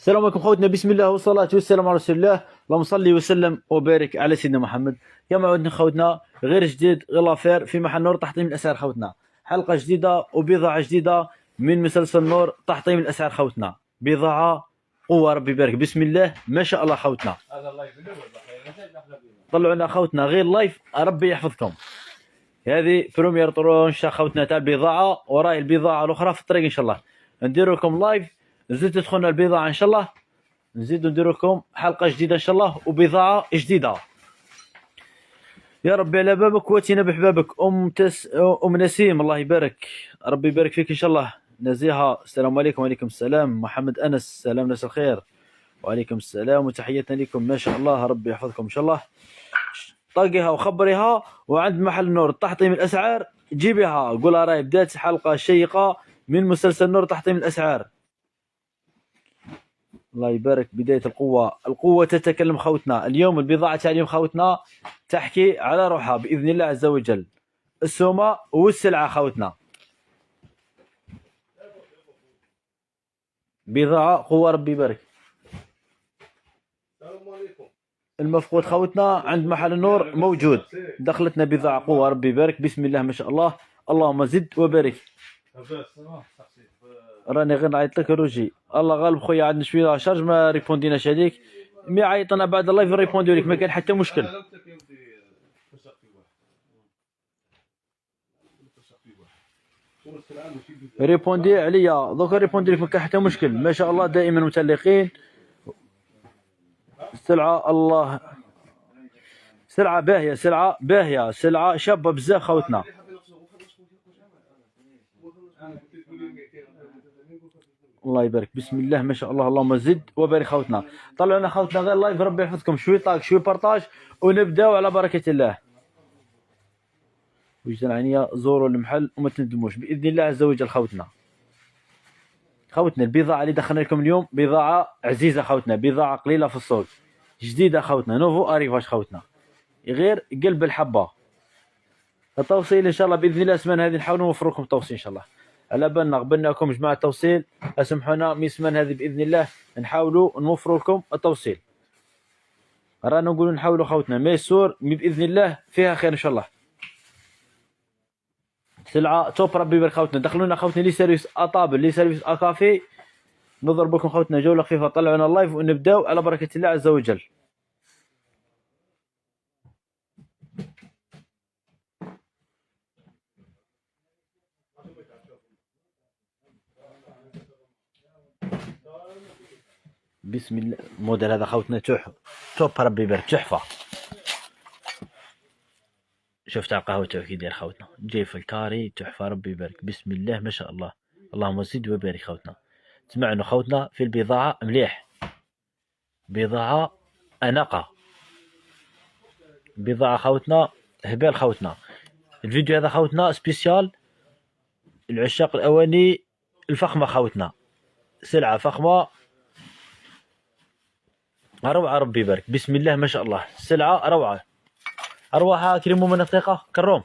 السلام عليكم خوتنا، بسم الله والصلاة والسلام على رسول الله. اللهم صل وسلم وبارك على سيدنا محمد. كما عودنا خوتنا، غير جديد غير لافير في محل نور تحطيم الأسعار خوتنا. حلقة جديدة وبضاعة جديدة من مسلسل نور تحطيم الأسعار خوتنا. بضاعة قوة ربي يبارك، بسم الله ما شاء الله خوتنا. طلعوا لنا خوتنا غير لايف، ربي يحفظكم. هذه بروميير طرونشة خوتنا تاع البضاعة، وراي البضاعة الأخرى في الطريق إن شاء الله. ندير لكم لايف، نزيد تدخلنا البضاعة إن شاء الله، نزيدو ندير لكم حلقة جديدة إن شاء الله وبضاعة جديدة. يا ربي على بابك واتينا بحبابك. أم نسيم الله يبارك، ربي يبارك فيك إن شاء الله. نزيهة السلام عليكم. وعليكم السلام. محمد أنس سلام ناس الخير. وعليكم السلام وتحياتنا لكم ما شاء الله، ربي يحفظكم إن شاء الله. طاقيها وخبريها، وعند محل نور تحطيم الأسعار جيبيها، قولها راهي بدات حلقة شيقة من مسلسل نور تحطيم الأسعار. الله يبارك، بداية القوة تتكلم خوتنا. اليوم البضاعة تاع اليوم خوتنا تحكي على روحها بإذن الله عز وجل. السومة والسلعة خوتنا، بضاعة قوة ربي يبارك. السلام عليكم. المفقود خوتنا عند محل النور موجود، دخلتنا بضاعة قوة ربي يبارك، بسم الله ما شاء الله، اللهم زد وبارك. راني غير نعيط لك روجي، الله غالب خويا عندنا شويه شارج ما ريبونديناش عليك، مي عيطنا بعد اللايف نريبوندي لك، ما كان حتى مشكل. ريبوندي عليا دوك، ريبوندي لك ما كان حتى مشكل. ما شاء الله دائما متلقين. السلعه الله، سلعه باهيه، سلعه باهيه، سلعه شابه بزاف خوتنا. الله يبارك، بسم الله ما شاء الله، اللهم زد وبارك خوتنا. طلعوا لنا خوتنا غير لايف، ربي يحفظكم. شوي طاق شوي بارطاج ونبداو على بركه الله. وجدان عينيا، زوروا المحل وما تندموش باذن الله عز وجل. خوتنا البضاعه اللي دخلنا لكم اليوم بضاعه عزيزه خوتنا، بضاعه قليله في السوق، جديده خوتنا، نوفو اريفاج خوتنا، غير قلب الحبه. التوصيل ان شاء الله باذن الله السمانه هذه نحاولوا نوفر لكم التوصيل ان شاء الله. على بالنا قبلنا لكم جماعه التوصيل، اسمحونا من السمانه هذه باذن الله نحاولوا نوفروا لكم التوصيل. رانا نقولوا نحاولوا خوتنا، ميسور باذن الله فيها خير ان شاء الله. سلعه توب ربي يبارك خوتنا. دخلوا لنا خوتنا لي سيرفيس اطابل، لي سيرفيس اكافي، نضرب لكم خوتنا جوله خفيفه. طلعوا لنا اللايف ونبداو على بركه الله عز وجل. بسم الله. الموديل هذا خوتنا توب ربي يبارك، تحفه. شفت على القهوه تاعو كي داير خوتنا، جاي في الكاري تحفه ربي يبارك، بسم الله ما شاء الله، اللهم زد وبارك خوتنا. تسمعنا خوتنا في البضاعه مليح، بضاعه اناقه، بضاعه خوتنا هبال خوتنا. الفيديو هذا خوتنا سبيسيال العشاق الاواني الفخمه خوتنا، سلعه فخمه روعه ربي يبارك، بسم الله ما شاء الله، سلعه روعه. ارواحها كريمو من الثقه كروم،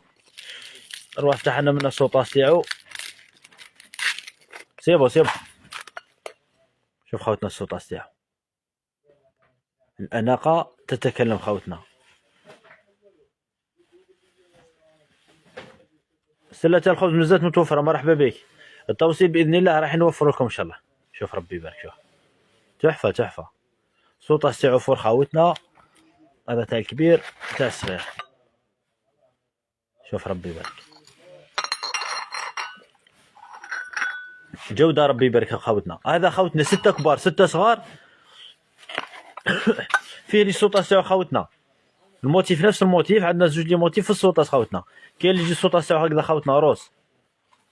ارواح فتحنا من السوطاس تاعو. سيبو شوف خوتنا السوطاس تاعو، الاناقه تتكلم خوتنا. سلة الخبز من الزيت متوفره، مرحبا بك. التوصيل باذن الله راح نوفر لكم ان شاء الله. شوف ربي يبارك، شوف تحفه السوطاس تاعو فور خوتنا، هذا تاع الكبير تاع الصغير. شوف ربي يبارك، جودة ربي يبارك خوتنا. هذا خوتنا 6 كبار 6 صغار. فيه لي السوطاس تاعو خوتنا الموتيف نفس الموتيف، عندنا زوج لي موتيف في السوطاس خوتنا. كاين اللي يجي السوطاس تاعو هكذا خوتنا روس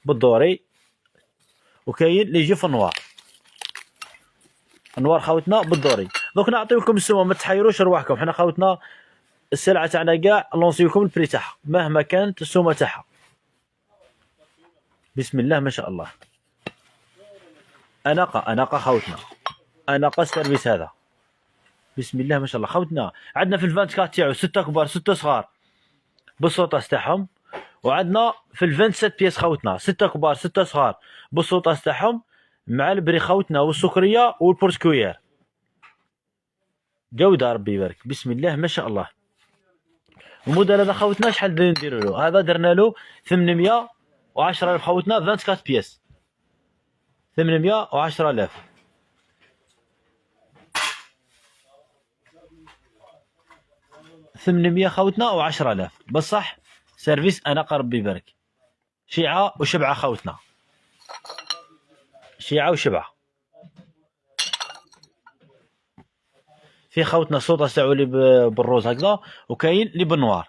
بالدوري، وكاين اللي يجي في النوار خوتنا بالدوري. دوك نعطيوكم السومه، ما تحيروش رواحكم. حنا خوتنا السلعه تاعنا كاع نلونسيوكم البري تاعها مهما كانت السومه تاعها. بسم الله ما شاء الله، اناقه خوتنا، اناقه السيرفيس هذا، بسم الله ما شاء الله خوتنا. عندنا في الفانتكات تاعو 6 كبار 6 صغار بالسوطاس تاعهم، وعندنا في ال27 بيس خوتنا 6 كبار 6 صغار بالسوطاس تاعهم. مع البري خوتنا والسكريه والبورسكوير. جوده ربي يبارك. بسم الله ما شاء الله. الموديل هذا خوتنا شحال نديروا له؟ هذا درنا له 810,000 خوتنا 24 بياس. 810,000. 800 خوتنا و10,000 بصح سيرفيس اناقه ربي يبارك. شيعه وشبعه خوتنا. شيعه وشبعه. في خوتنا صوت ساعوا لي بالروز هكذا، وكاين اللي بالنوار.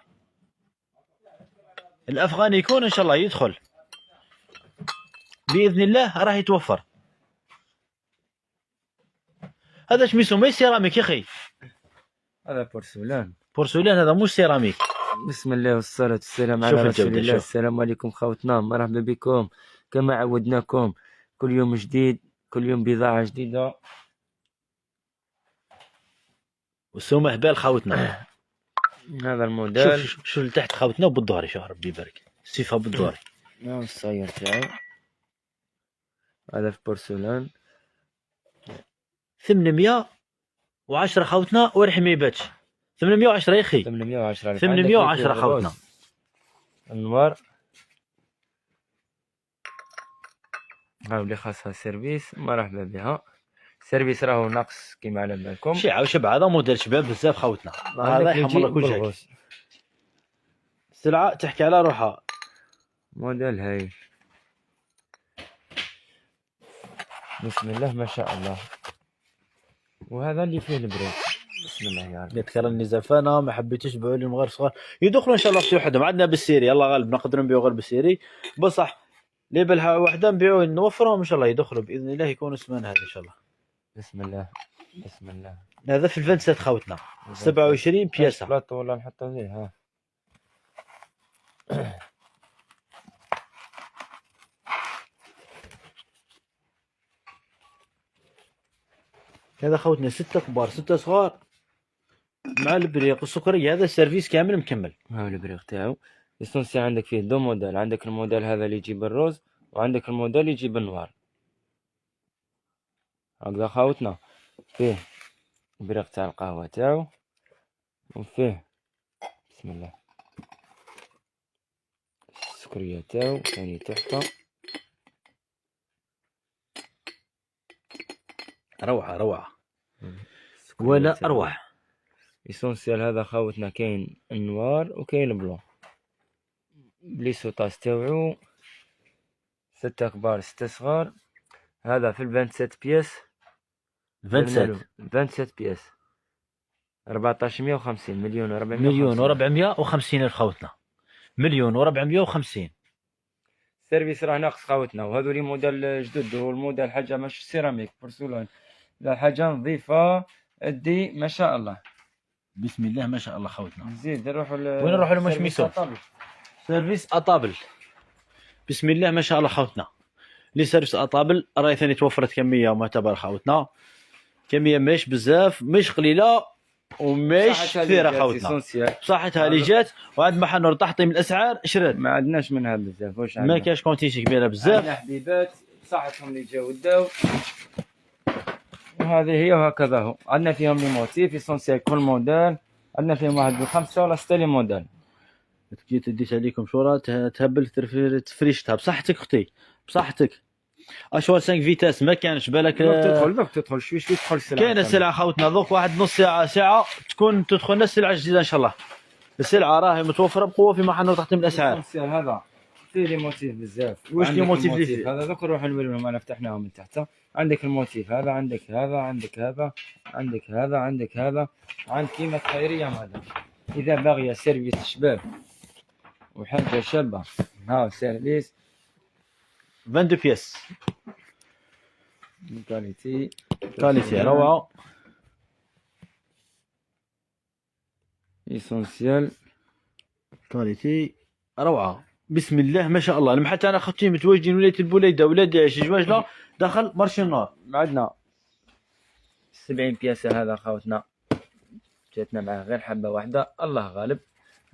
الافغاني يكون ان شاء الله يدخل باذن الله راه يتوفر. هذا سميتو ماي سيراميك يا اخي. هذا بورسلان. بورسلان هذا مش سيراميك. بسم الله والصلاة والسلام على رسول الله. السلام عليكم خوتنا، مرحبا بكم كما عودناكم كل يوم جديد، كل يوم بضاعة جديدة. والسومه هبال خوتنا. هذا الموديل. شوف لتحت خوتنا وبالظهر شو ربي يبارك. السيفه بالظهر. الصاير تاعو هذا في بورسلان. 810 خوتنا وريح ما يباتش. 810 يا اخي. 810 810 خوتنا. النوار هاو اللي خاصها سيرفيس، مرحبا بها. سيرفيس راهو ناقص كيما على بالكم. شيعة وشبعة. هذا موديل شباب بزاف خوتنا. هذا يحمر لك وجهك. السلعة تحكي على روحها. موديل هاي. بسم الله ما شاء الله. وهذا اللي فيه البريك. بسم الله يا رب. قلت راني زفانه ما حبيتش تبيعوا لي مغير صغار يدخلوا ان شاء الله في وحدهم. عندنا بالسيري يلا غالب نقدروا نبيعوا غير بالسيري بصح لي بالها وحده نبيعوا نوفرهم ان شاء الله يدخلوا باذن الله يكونوا اسمان هذا ان شاء الله. بسم الله بسم الله. هذا في الفنسات خوتنا 27 بياسه. بلاطو ولا نحطو فيه ها. هذا خوتنا 6 كبار 6 صغار مع البريق والسكريه. هذا السيرفيس كامل مكمل. ها البريق تاعو. السونسي عندك فيه دو موديل، عندك الموديل هذا اللي يجي بالروز وعندك الموديل اللي يجي بالنوار. هكذا خاوتنا فيه البريق تاع القهوة تاعو، وفيه بسم الله السكرية تاعو ثاني تحفة. روعه روعه ولا اروع. اسونسيال هذا خاوتنا كاين النوار وكاين البلون. بليسوطاس تاوعو 6 كبار 6 صغار. هذا في 27 بياس. 27 بياس 1450 مليون و450. مليون و450 الف خوتنا. مليون و450. السيرفيس راه ناقص خوتنا. وهذو لي موديل جدد. والموديل حاجه ماشي سيراميك بورسلان، لا حاجه نظيفه ادي ما شاء الله. بسم الله ما شاء الله خوتنا. نزيد نروحوا وين نروحوا لمش ميسو سيرفيس اطابل. بسم الله ما شاء الله خوتنا. لي سيرفيس اطابل راهي ثاني توفرت كميه معتبره خوتنا. كميه ماهيش بزاف مش قليله وماهيش كثيره خوتنا. بصحتها اللي جات. وعند محل نور تحطيم من الاسعار شرد. ما عندناش منها بزاف. واش ما كاش كونتيتي كبيره بزاف. عندنا حبيبات بصحتهم اللي جاو داو. وهذه هي وهكذا هو. عندنا فيهم لي موتيف اسونسيال كل موديل. عندنا فيهم واحد بخمسة ولا 6 لي موديل. جيت ديت عليكم صورة تهبل تفريشتها. بصحتك اختي بصحتك. اشوار 5 فيتاس ما كانش بالك. تدخل شوي شوي تدخل السلعة. كاينه السلعه خوتنا دوك واحد نص ساعه تكون تدخل لنا السلعه الجديده ان شاء الله. السلعه راهي متوفره بقوه في محل تحطيم الاسعار. هذا فيه لي موتيف بزاف. واش لي موتيف اللي فيه؟ هذا دوك نروحوا نوريهم. انا فتحناهم من تحت. عندك الموتيف هذا، عندك هذا، عندك هذا، عندك هذا، عندك هذا. عند كيمة خيرية هذا. إذا باغية سيرفيس شباب وحاجة شابة ها سيرفيس 22 بياس. كاليتي روعة. إيسونسيال كاليتي روعة. بسم الله ما شاء الله. المحل تاعنا خوتي متواجدين ولاية البوليدة ولاد جواجلة داخل مارشي النار. عندنا 70 بياسة. هذا خوتنا جاتنا معاه غير حبة واحدة الله غالب.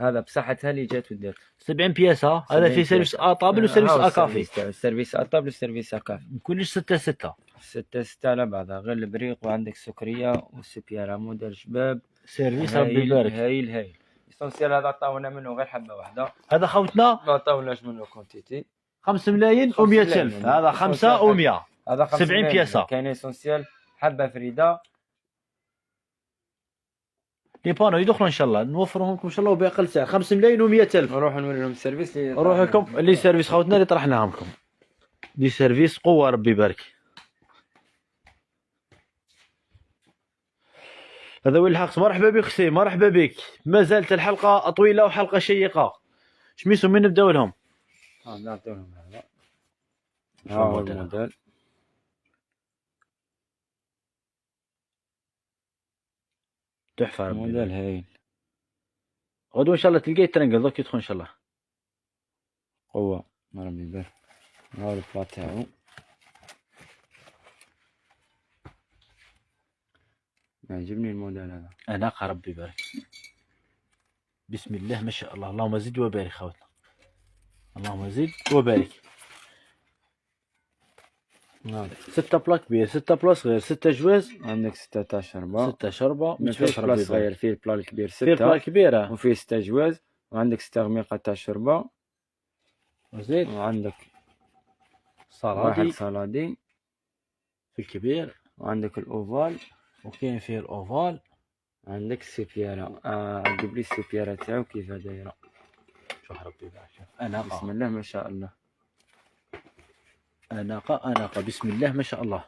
هذا بصحتها اللي جات ودات 70 بياسة. هذا في سيرفيس اطابل وسيرفيس اكافي. سيرفيس اطابل وسيرفيس اكافي. كلش 6 6. 6 على بعضها غير البريق، وعندك سكرية والسبيارة موديل شباب. سيرفيس ربي هايل يبارك. هايل هايل. الاسونسيال هذا عطاونا منه غير حبة واحدة، هذا خوتنا ما عطاوناش منه كونتيتي. 5 ملايين و100 ألف. هذا 5 و100. هذا 70 بياسة. كاين اسونسيال حبة فريدة. لي بانو يدخلوا ان شاء الله، نوفرهم لكم ان شاء الله وباقل سعر. 5 ملايين و100 ألف. نروحوا نوري لهم السيرفيس اللي روح لكم لي سيرفيس خوتنا اللي طرحناهم لكم. دي سيرفيس قوة ربي يبارك. هذا وين الحق. مرحبا بك اختي، مرحبا بك. ما زالت الحلقة طويلة وحلقة شيقة. شميسو من نبداو لهم؟ نعطيهم هذا. شو الموديل؟ الموديل تحفة ربي موديل يبارك. هايل. غدوة ان شاء الله تلقاه ترنقل دوك يدخل ان شاء الله. قوة ربي يبارك. هذا البلا تاعو. يعجبني الموديل هذا. اناقة ربي يبارك. بسم الله ما شاء الله. اللهم زد وبارك خوتنا. اللهم زد وبارك. 6 بلا كبير، 6 بلا صغير، 6 جواز. عندك 6 شربة. 6 شربة. ما فيش بلا صغير، فيه البلا الكبير فيه البلا 6 الكبيرة وفيه 6 جواز، وعندك 6 غميقة تاع شربة، وزيد وعندك صالادي واحد صالادي في الكبير، وعندك الأوفال، وكاين فيه الأوفال. عندك السيبيارة. عجب لي السيبيارة تاعو كيف دايرة. شوف ربي يبارك. أناقة بسم الله ما شاء الله. أناقة أناقة بسم الله ما شاء الله.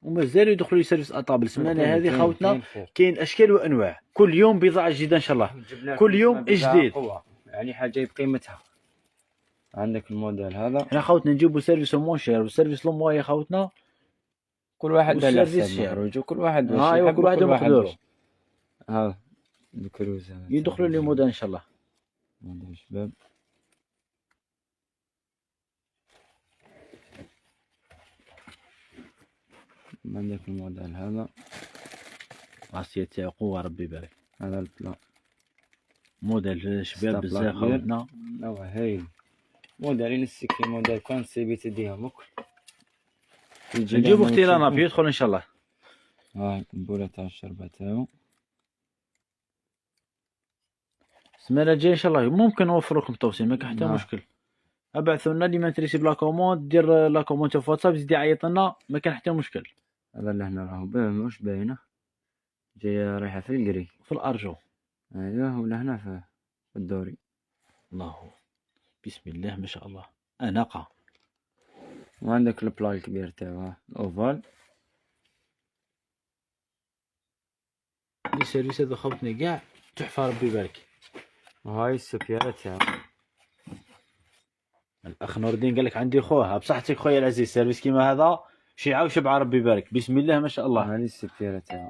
ومازال يدخلوا لي سيرفيس اطابل. السمانه هذه خوتنا كاين اشكال وانواع، كل يوم بضاعه جديده ان شاء الله، كل يوم جديد. يعني حاجه بقيمتها. عندك الموديل هذا. احنا خوتنا نجيبوا سيرفيس مونشير وسيرفيس لوموا يا خوتنا. كل واحد له والسيرفيس كل واحد ايوا كل واحد ومقدوره. ها الكروز يدخلوا لي موديل ان شاء الله. موديل شباب. عندك الموديل هذا. راسية تاعو قوة ربي يبارك. هذا البلا موديل شباب بزاف خوتنا. نوع هايل. موديلين السكي موديل كان سيبي تديها مكل. نجيبو اختي لانا يدخل ان شاء الله. ها البولة تاع الشربة تاعو. السمانة الجاية ان شاء الله ممكن نوفر لكم توصيل، ما كاين حتى مشكل. ابعثوا لنا اللي ما تريسي بلا كوموند، دير لا كوموند في واتساب، زيد يعيط لنا، ما كان حتى مشكل. هذا اللي هنا راهو مش باينه، جايه رايحه في القري في الارجو. ايوه ولا هنا في الدوري. الله بسم الله ما شاء الله. اناقه. وعندك البلا الكبير تاعها الاوفال. لي سيرفيس هذا خوتنا كاع تحفه ربي يبارك. وهاي السكيارة تاعو. الاخ نور الدين قال لك عندي خوها بصحتك خويا العزيز. سيرفيس كيما هذا شيعه وشبعه ربي يبارك. بسم الله ما شاء الله. هذه السكيارة تاعو.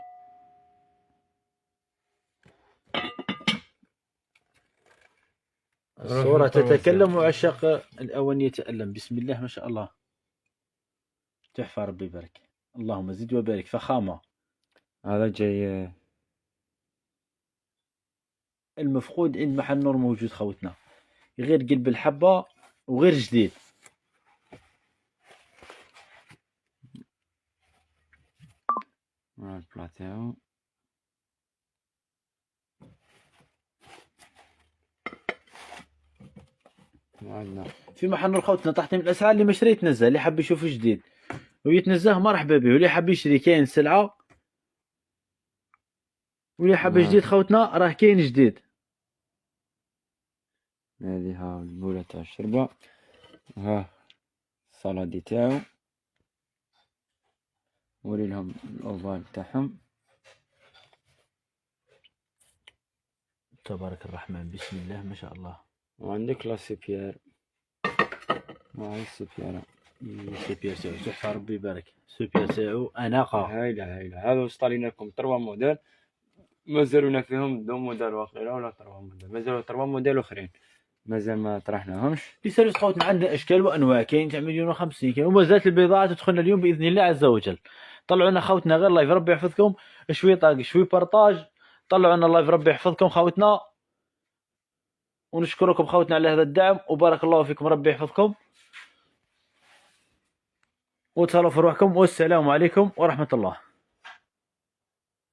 الصورة تتكلم وعشاق الأوان يتألم. بسم الله ما شاء الله. تحفة ربي يبارك. اللهم زد وبارك. فخامة. هذا جاي المفقود عند محل نور موجود خوتنا، غير قلب الحبة وغير جديد. البلا تاعو. في محل نور خوتنا تحت من الأسعار، اللي ما شري يتنزه، اللي حاب يشوف جديد ويتنزه مرحبا به، واللي حاب يشري كاين سلعة، واللي حاب جديد خوتنا راه كاين جديد. هذه ها البولة تاع الشربة، ها الصالادي تاعو. وري لهم الاوفال تاعهم. تبارك الرحمن بسم الله ما شاء الله. وعندك لا سيبيار. هاي السيبيارة. السيبيار تاعو تحفة ربي يبارك. السيبيار تاعو أناقة. هايلة. هذا وصلنا لكم 3 موديل، مازالونا فيهم 2 موديل واخرين ولا 3 موديل، مازالوا 3 موديل اخرين مازال ما طرحناهمش. في سيرفيس خوتنا عندنا اشكال وانواع، كاين تاع 1,050,000 كاين، ومازالت البضاعه تدخلنا اليوم باذن الله عز وجل. طلعوا لنا خوتنا غير لايف ربي يحفظكم، شوي طاق شوي بارطاج، طلعوا لنا لايف ربي يحفظكم خوتنا. ونشكركم خوتنا على هذا الدعم، وبارك الله فيكم، ربي يحفظكم، وتهلاو في روحكم، والسلام عليكم ورحمة الله.